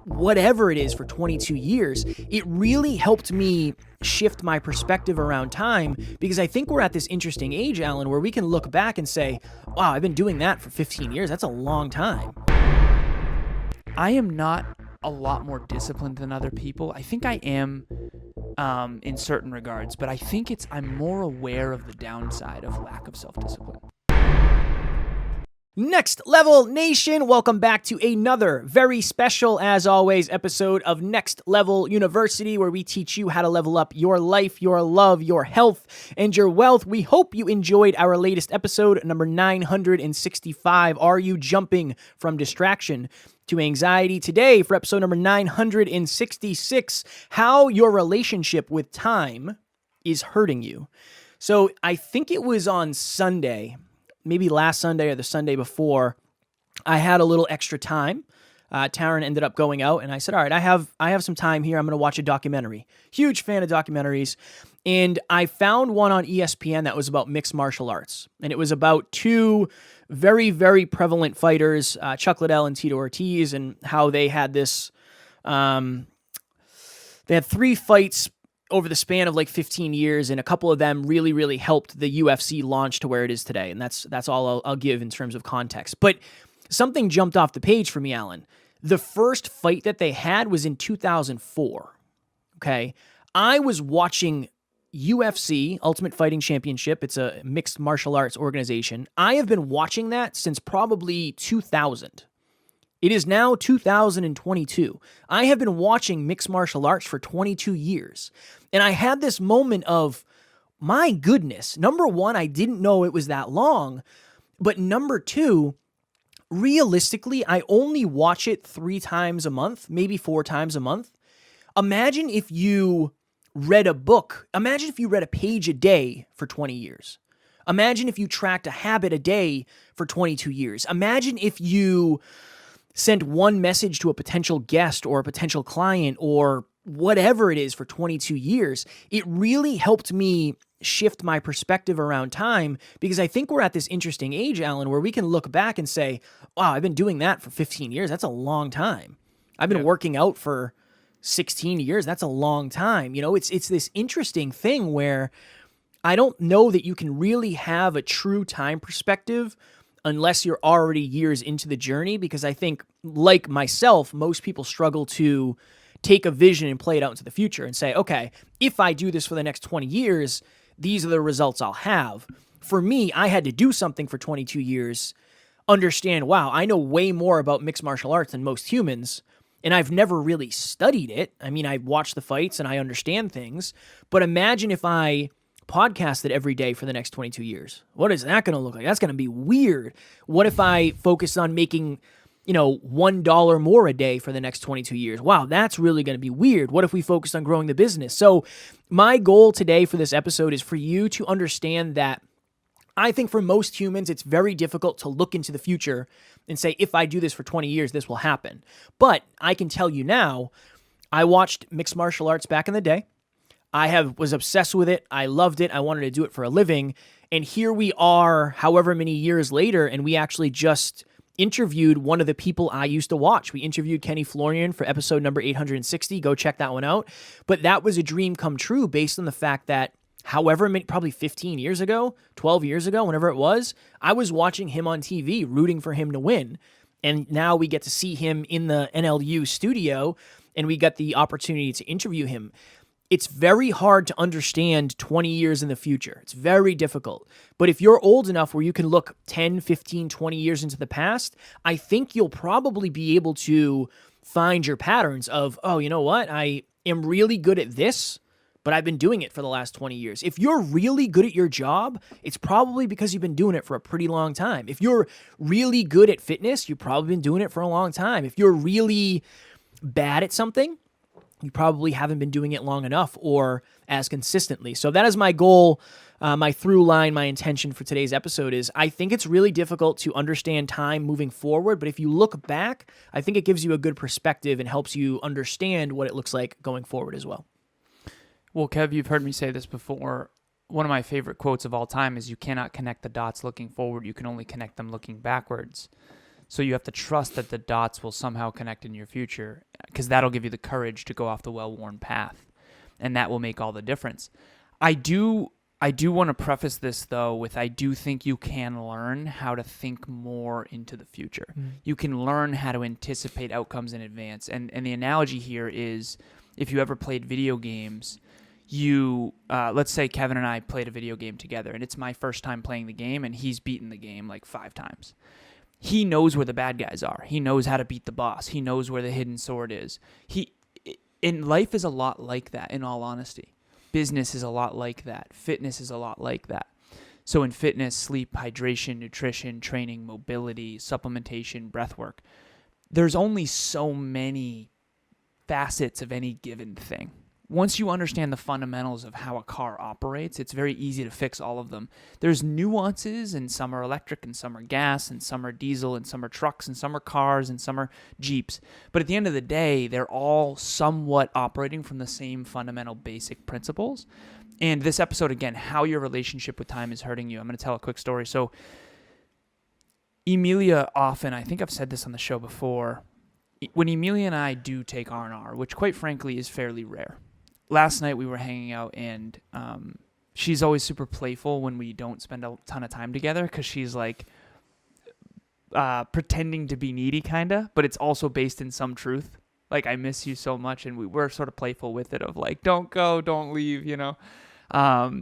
whatever it is for 22 years, it really helped me shift my perspective around time, because I think we're at this interesting age, Alan, where we can look back and say, wow, I've been doing that for 15 years. That's a long time. I am not a lot more disciplined than other people. I think I am in certain regards, but I think I'm more aware of the downside of lack of self-discipline. Next Level Nation, welcome back to another very special, as always, episode of Next Level University, where we teach you how to level up your life, your love, your health, and your wealth. We hope you enjoyed our latest episode, number 965. Are you jumping from distraction to anxiety? Today, for episode number 966, how your relationship with time is hurting you. So I think it was on Sunday, maybe last Sunday or the Sunday before, I had a little extra time. Taryn ended up going out, and I said, all right, I have some time here. I'm going to watch a documentary. Huge fan of documentaries. And I found one on ESPN that was about mixed martial arts. And it was about two very, very prevalent fighters, Chuck Liddell and Tito Ortiz, and how they had this, they had 3 fights over the span of like 15 years, and a couple of them really, really helped the UFC launch to where it is today. And that's all I'll give in terms of context. But something jumped off the page for me, Alan. The first fight that they had was in 2004. Okay. I was watching UFC, Ultimate Fighting Championship. It's a mixed martial arts organization. I have been watching that since probably 2000. It is now 2022. I have been watching mixed martial arts for 22 years. And I had this moment of, my goodness, number one, I didn't know it was that long. But number two, realistically, I only watch it 3 times a month, maybe 4 times a month. Imagine if you read a book. Imagine if you read a page a day for 20 years. Imagine if you tracked a habit a day for 22 years. Imagine if you sent one message to a potential guest or a potential client or whatever it is for 22 years. It really helped me shift my perspective around time, because I think we're at this interesting age, Alan, where we can look back and say, wow, I've been doing that for 15 years. That's a long time. I've been working out for 16 years. That's a long time. You know, it's this interesting thing where I don't know that you can really have a true time perspective unless you're already years into the journey, because I think, like myself, most people struggle to take a vision and play it out into the future and say, okay, if I do this for the next 20 years, these are the results I'll have. For me, I had to do something for 22 years, understand, wow, I know way more about mixed martial arts than most humans, and I've never really studied it. I mean, I watch the fights and I understand things, but imagine if I podcasted every day for the next 22 years. What is that going to look like? That's going to be weird. What if I focus on making, $1 more a day for the next 22 years? Wow, that's really going to be weird. What if we focus on growing the business? So my goal today for this episode is for you to understand that I think for most humans, it's very difficult to look into the future and say, if I do this for 20 years, this will happen. But I can tell you now, I watched mixed martial arts back in the day. I was obsessed with it. I loved it. I wanted to do it for a living. And here we are, however many years later, and we actually just interviewed one of the people I used to watch. We interviewed Kenny Florian for episode number 860. Go check that one out. But that was a dream come true based on the fact that however many, probably 15 years ago, 12 years ago, whenever it was, I was watching him on TV, rooting for him to win. And now we get to see him in the NLU studio, and we got the opportunity to interview him. It's very hard to understand 20 years in the future. It's very difficult. But if you're old enough where you can look 10, 15, 20 years into the past, I think you'll probably be able to find your patterns of, oh, you know what? I am really good at this, but I've been doing it for the last 20 years. If you're really good at your job, it's probably because you've been doing it for a pretty long time. If you're really good at fitness, you've probably been doing it for a long time. If you're really bad at something, you probably haven't been doing it long enough or as consistently. So that is my goal, my through line, my intention for today's episode is I think it's really difficult to understand time moving forward, but if you look back, I think it gives you a good perspective and helps you understand what it looks like going forward as well. Well, Kev, you've heard me say this before. One of my favorite quotes of all time is you cannot connect the dots looking forward. You can only connect them looking backwards. So you have to trust that the dots will somehow connect in your future, because that'll give you the courage to go off the well-worn path, and that will make all the difference. I do want to preface this, though, with I do think you can learn how to think more into the future. You can learn how to anticipate outcomes in advance. And the analogy here is, if you ever played video games, let's say Kevin and I played a video game together, and it's my first time playing the game, and he's beaten the game like 5 times. He knows where the bad guys are. He knows how to beat the boss. He knows where the hidden sword is. In life is a lot like that, in all honesty. Business is a lot like that. Fitness is a lot like that. So in fitness, sleep, hydration, nutrition, training, mobility, supplementation, breath work, there's only so many facets of any given thing. Once you understand the fundamentals of how a car operates, it's very easy to fix all of them. There's nuances, and some are electric, and some are gas, and some are diesel, and some are trucks, and some are cars, and some are Jeeps. But at the end of the day, they're all somewhat operating from the same fundamental basic principles. And this episode, again, how your relationship with time is hurting you. I'm going to tell a quick story. So Emilia often, I think I've said this on the show before, when Emilia and I do take R&R, which quite frankly is fairly rare. Last night we were hanging out, and she's always super playful when we don't spend a ton of time together, because she's like pretending to be needy kind of, but it's also based in some truth. Like, I miss you so much, and we're sort of playful with it, of like, don't go, don't leave,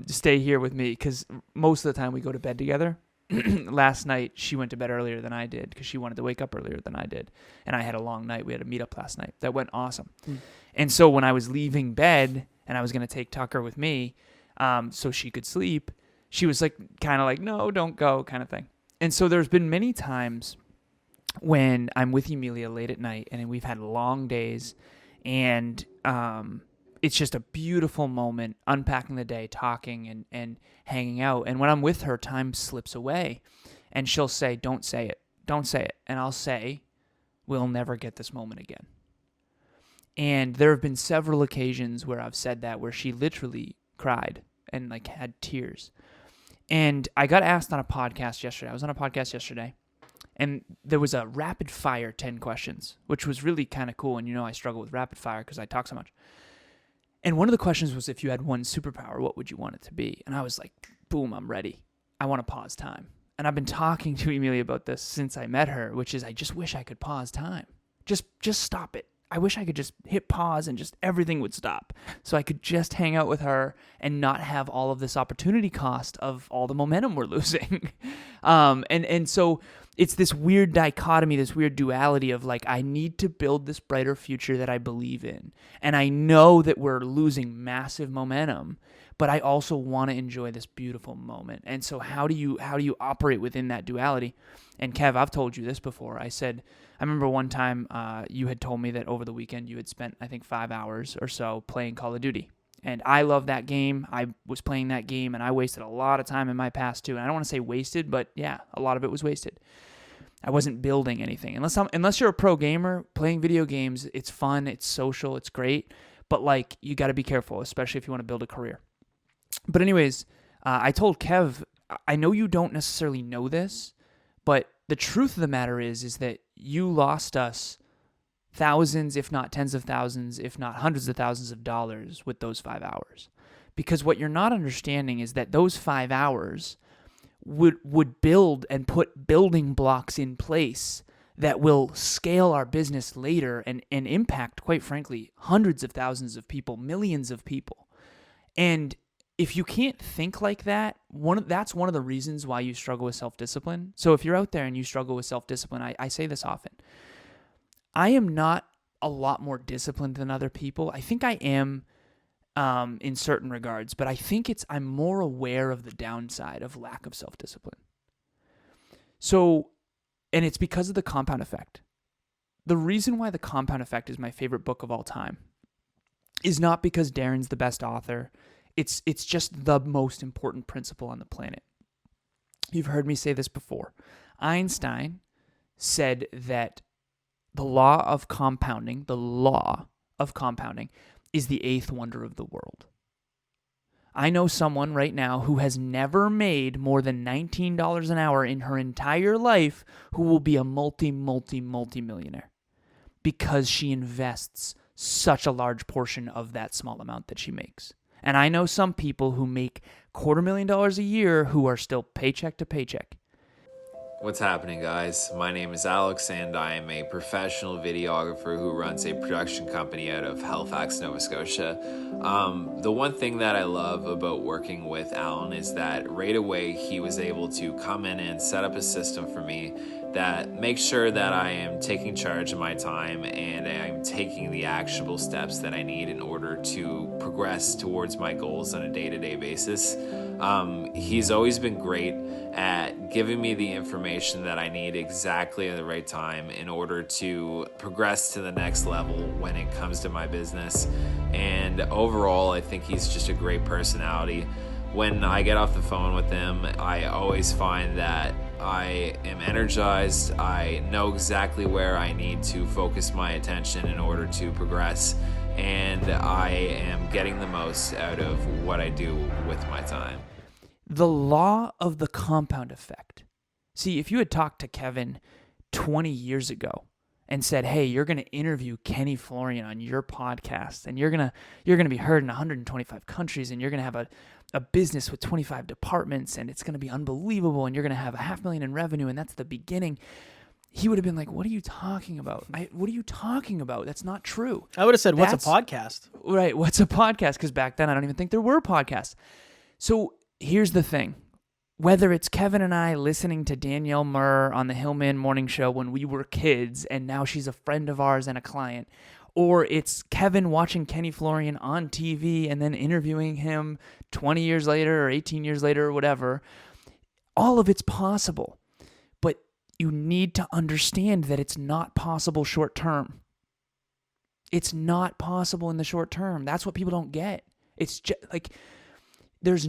stay here with me, because most of the time we go to bed together. Last night she went to bed earlier than I did, because she wanted to wake up earlier than I did, and I had a long night. We had a meetup last night that went awesome. And so when I was leaving bed and I was going to take Tucker with me so she could sleep, she was like, kind of like, no, don't go, kind of thing. And so there's been many times when I'm with Emilia late at night, and we've had long days, and it's just a beautiful moment, unpacking the day, talking and hanging out. And when I'm with her, time slips away, and she'll say, don't say it. Don't say it. And I'll say, we'll never get this moment again. And there have been several occasions where I've said that, where she literally cried and like had tears. And I got asked on a podcast yesterday. I was on a podcast yesterday, and there was a rapid fire 10 questions, which was really kind of cool. And I struggle with rapid fire because I talk so much. And one of the questions was, if you had one superpower, what would you want it to be? And I was like, boom, I'm ready. I want to pause time. And I've been talking to Emilia about this since I met her, which is, I just wish I could pause time. Just stop it. I wish I could just hit pause and just everything would stop, so I could just hang out with her and not have all of this opportunity cost of all the momentum we're losing. And so it's this weird dichotomy, this weird duality of like, I need to build this brighter future that I believe in. And I know that we're losing massive momentum, but I also want to enjoy this beautiful moment. And so how do you operate within that duality? And Kev, I've told you this before. I remember one time you had told me that over the weekend you had spent, I think, 5 hours or so playing Call of Duty. And I love that game. I was playing that game, and I wasted a lot of time in my past too. And I don't want to say wasted, but yeah, a lot of it was wasted. I wasn't building anything. Unless you're a pro gamer, playing video games, it's fun, it's social, it's great. But like, you got to be careful, especially if you want to build a career. But anyways, I told Kev, I know you don't necessarily know this, but the truth of the matter is that you lost us thousands, if not tens of thousands, if not hundreds of thousands of dollars with those 5 hours. Because what you're not understanding is that those 5 hours would build and put building blocks in place that will scale our business later and impact, quite frankly, hundreds of thousands of people, millions of people. And if you can't think like that, that's one of the reasons why you struggle with self-discipline. So if you're out there and you struggle with self-discipline, I say this often. I am not a lot more disciplined than other people. I think I am in certain regards, but I think I'm more aware of the downside of lack of self-discipline. So, and it's because of the compound effect. The reason why the compound effect is my favorite book of all time is not because Darren's the best author. It's just the most important principle on the planet. You've heard me say this before. Einstein said that the law of compounding is the eighth wonder of the world. I know someone right now who has never made more than $19 an hour in her entire life who will be a multi-millionaire because she invests such a large portion of that small amount that she makes. And I know some people who make $250,000 a year who are still paycheck to paycheck. What's happening, guys? My name is Alex, and I am a professional videographer who runs a production company out of Halifax, Nova Scotia. The one thing that I love about working with Alan is that right away he was able to come in and set up a system for me that makes sure that I am taking charge of my time and I'm taking the actionable steps that I need in order to progress towards my goals on a day-to-day basis. He's always been great at giving me the information that I need exactly at the right time in order to progress to the next level when it comes to my business. And overall, I think he's just a great personality. When I get off the phone with him, I always find that I am energized. I know exactly where I need to focus my attention in order to progress, and I am getting the most out of what I do with my time. The law of the compound effect. See, if you had talked to Kevin 20 years ago and said, hey, you're going to interview Kenny Florian on your podcast, and you're going to be heard in 125 countries, and you're going to have a business with 25 departments, and it's going to be unbelievable, and you're going to have $500,000 in revenue, and that's the beginning, he would have been like, what are you talking about? What are you talking about? That's not true. I would have said, what's a podcast? Right, what's a podcast? Because back then, I don't even think there were podcasts. So here's the thing. Whether it's Kevin and I listening to Danielle Murr on the Hillman Morning Show when we were kids, and now she's a friend of ours and a client, or it's Kevin watching Kenny Florian on TV and then interviewing him 20 years later or 18 years later or whatever, all of it's possible. But you need to understand that it's not possible short term. It's not possible in the short term. That's what people don't get. It's just like there's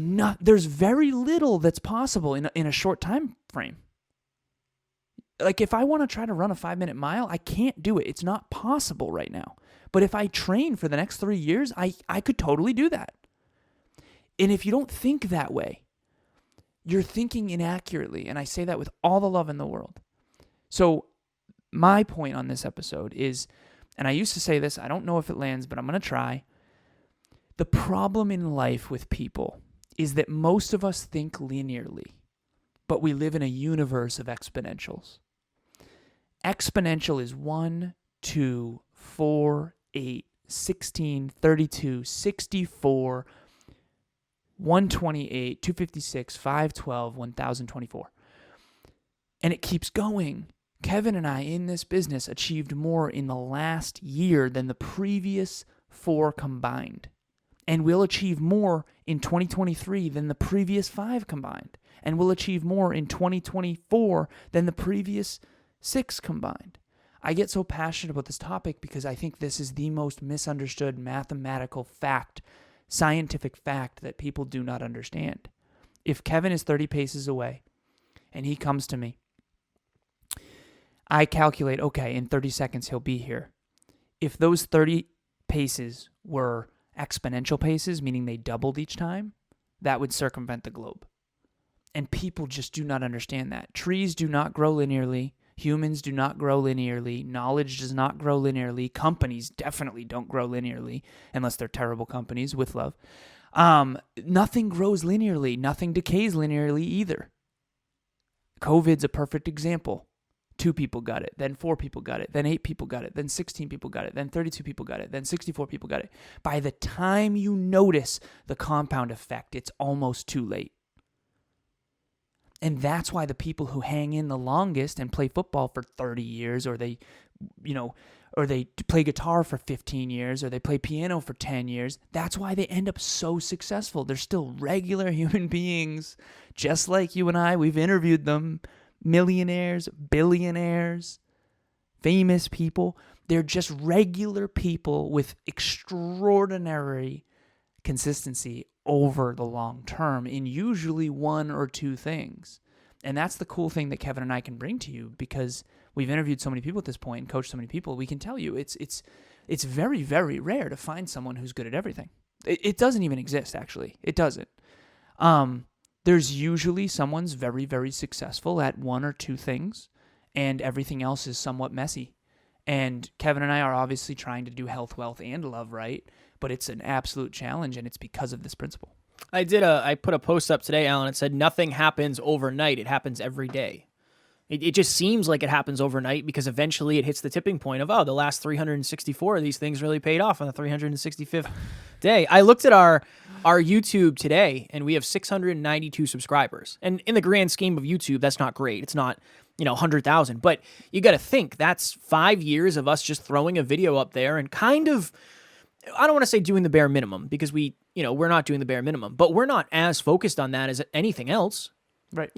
very little that's possible in a short time frame. Like if I want to try to run a 5-minute mile, I can't do it. It's not possible right now. But if I train for the next 3 years, I could totally do that. And if you don't think that way, you're thinking inaccurately. And I say that with all the love in the world. So my point on this episode is, and I used to say this, I don't know if it lands, but I'm going to try. The problem in life with people is that most of us think linearly, but we live in a universe of exponentials. Exponential is 1, 2, 4, 8, 16, 32, 64, 128, 256, 512, 1024. And it keeps going. Kevin and I in this business achieved more in the last year than the previous 4 combined. And we'll achieve more in 2023 than the previous 5 combined. And we'll achieve more in 2024 than the previous 6 combined. I get so passionate about this topic because I think this is the most misunderstood mathematical fact, scientific fact that people do not understand. If Kevin is 30 paces away and he comes to me, I calculate, okay, in 30 seconds he'll be here. If those 30 paces were exponential paces, meaning they doubled each time, that would circumvent the globe. And people just do not understand that. Trees do not grow linearly. Humans do not grow linearly. Knowledge does not grow linearly. Companies definitely don't grow linearly unless they're terrible companies with love. Nothing grows linearly. Nothing decays linearly either. COVID's a perfect example. 2 people got it, then 4 people got it, then 8 people got it, then 16 people got it, then 32 people got it, then 64 people got it. By the time you notice the compound effect, it's almost too late. And that's why the people who hang in the longest and play football for 30 years, or they play guitar for 15 years, or they play piano for 10 years, that's why they end up so successful. They're still regular human beings, just like you and I. We've interviewed them. Millionaires, billionaires, famous people. They're just regular people with extraordinary consistency over the long term in usually 1 or 2 things. And that's the cool thing that Kevin and I can bring to you, because we've interviewed so many people at this point and coached so many people. We can tell you it's very, very rare to find someone who's good at everything. It doesn't even exist, actually. It doesn't. There's usually someone's very, very successful at one or two things, and everything else is somewhat messy. And Kevin and I are obviously trying to do health, wealth, and love right, but it's an absolute challenge, and it's because of this principle. I put a post up today, Alan. It said nothing happens overnight. It happens every day. It just seems like it happens overnight because eventually it hits the tipping point of, the last 364 of these things really paid off on the 365th day. I looked at our YouTube today, and we have 692 subscribers. And in the grand scheme of YouTube, that's not great. It's not, 100,000. But you got to think that's 5 years of us just throwing a video up there and kind of, I don't want to say doing the bare minimum because we're not doing the bare minimum, but we're not as focused on that as anything else. Right.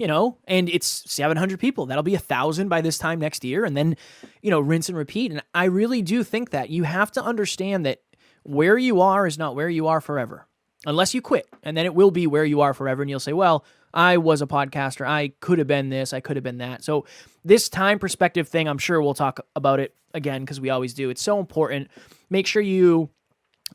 And it's 700 people. That'll be 1,000 by this time next year. And then, rinse and repeat. And I really do think that you have to understand that where you are is not where you are forever, unless you quit. And then it will be where you are forever. And you'll say, well, I was a podcaster. I could have been this. I could have been that. So this time perspective thing, I'm sure we'll talk about it again because we always do. It's so important. Make sure you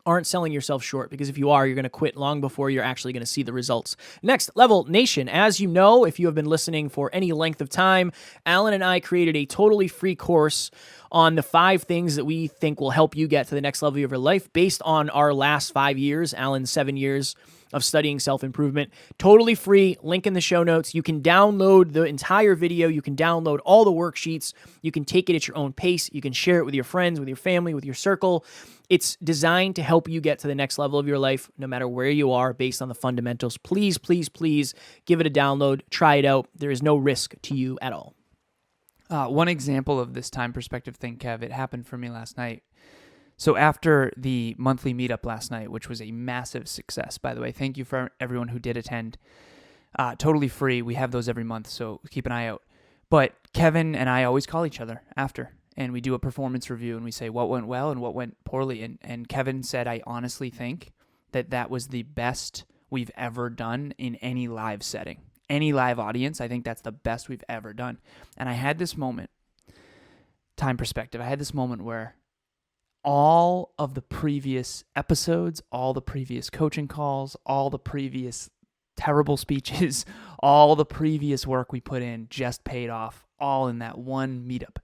aren't selling yourself short, because if you are, you're going to quit long before you're actually going to see the results. Next Level Nation, as you know, if you have been listening for any length of time, Alan and I created a totally free course on the 5 things that we think will help you get to the next level of your life based on our last 5 years, Alan's 7 years of studying self-improvement. Totally free, link in the show notes. You can download the entire video. You can download all the worksheets. You can take it at your own pace. You can share it with your friends, with your family, with your circle. It's designed to help you get to the next level of your life, no matter where you are, based on the fundamentals. Please, please, please give it a download. Try it out. There is no risk to you at all. One example of this time perspective thing, Kev, it happened for me last night. So after the monthly meetup last night, which was a massive success, by the way, thank you for everyone who did attend. Totally free. We have those every month, so keep an eye out. But Kevin and I always call each other after, and we do a performance review, and we say what went well and what went poorly. And Kevin said, I honestly think that was the best we've ever done in any live setting. Any live audience, I think that's the best we've ever done. And I had this moment, time perspective, I had this moment where all of the previous episodes, all the previous coaching calls, all the previous terrible speeches, all the previous work we put in just paid off, all in that one meetup,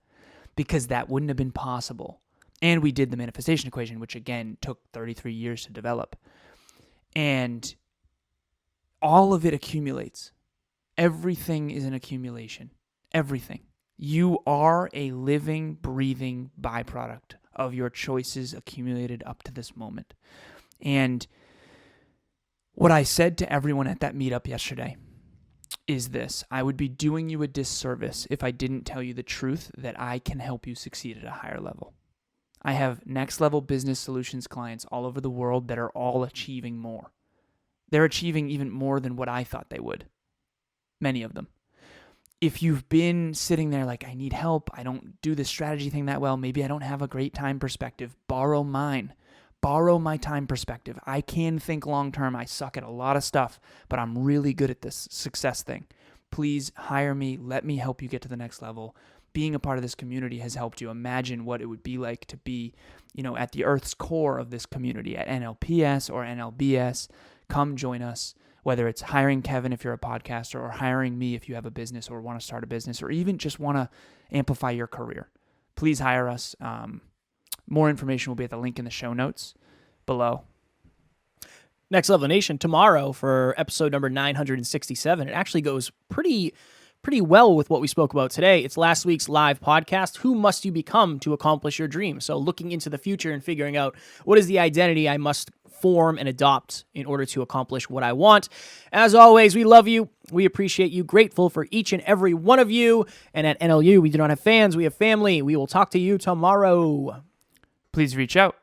because that wouldn't have been possible. And we did the manifestation equation, which again took 33 years to develop. And all of it accumulates. Everything is an accumulation. Everything. You are a living, breathing byproduct of your choices accumulated up to this moment. And what I said to everyone at that meetup yesterday is this: I would be doing you a disservice if I didn't tell you the truth that I can help you succeed at a higher level. I have next level business solutions clients all over the world that are all achieving more. They're achieving even more than what I thought they would. Many of them. If you've been sitting there like, I need help, I don't do this strategy thing that well, maybe I don't have a great time perspective, borrow mine. Borrow my time perspective. I can think long term. I suck at a lot of stuff, but I'm really good at this success thing. Please hire me. Let me help you get to the next level. Being a part of this community has helped you imagine what it would be like to be, at the Earth's core of this community at NLPS or NLBS. Come join us. Whether it's hiring Kevin if you're a podcaster, or hiring me if you have a business or want to start a business, or even just want to amplify your career, please hire us. More information will be at the link in the show notes below. Next Level Nation, tomorrow for episode number 967. It actually goes pretty well with what we spoke about today. It's last week's live podcast, Who Must You Become to Accomplish Your Dream? So looking into the future and figuring out what is the identity I must form and adopt in order to accomplish what I want. As always, we love you. We appreciate you. Grateful for each and every one of you. And at NLU, we do not have fans. We have family. We will talk to you tomorrow. Please reach out.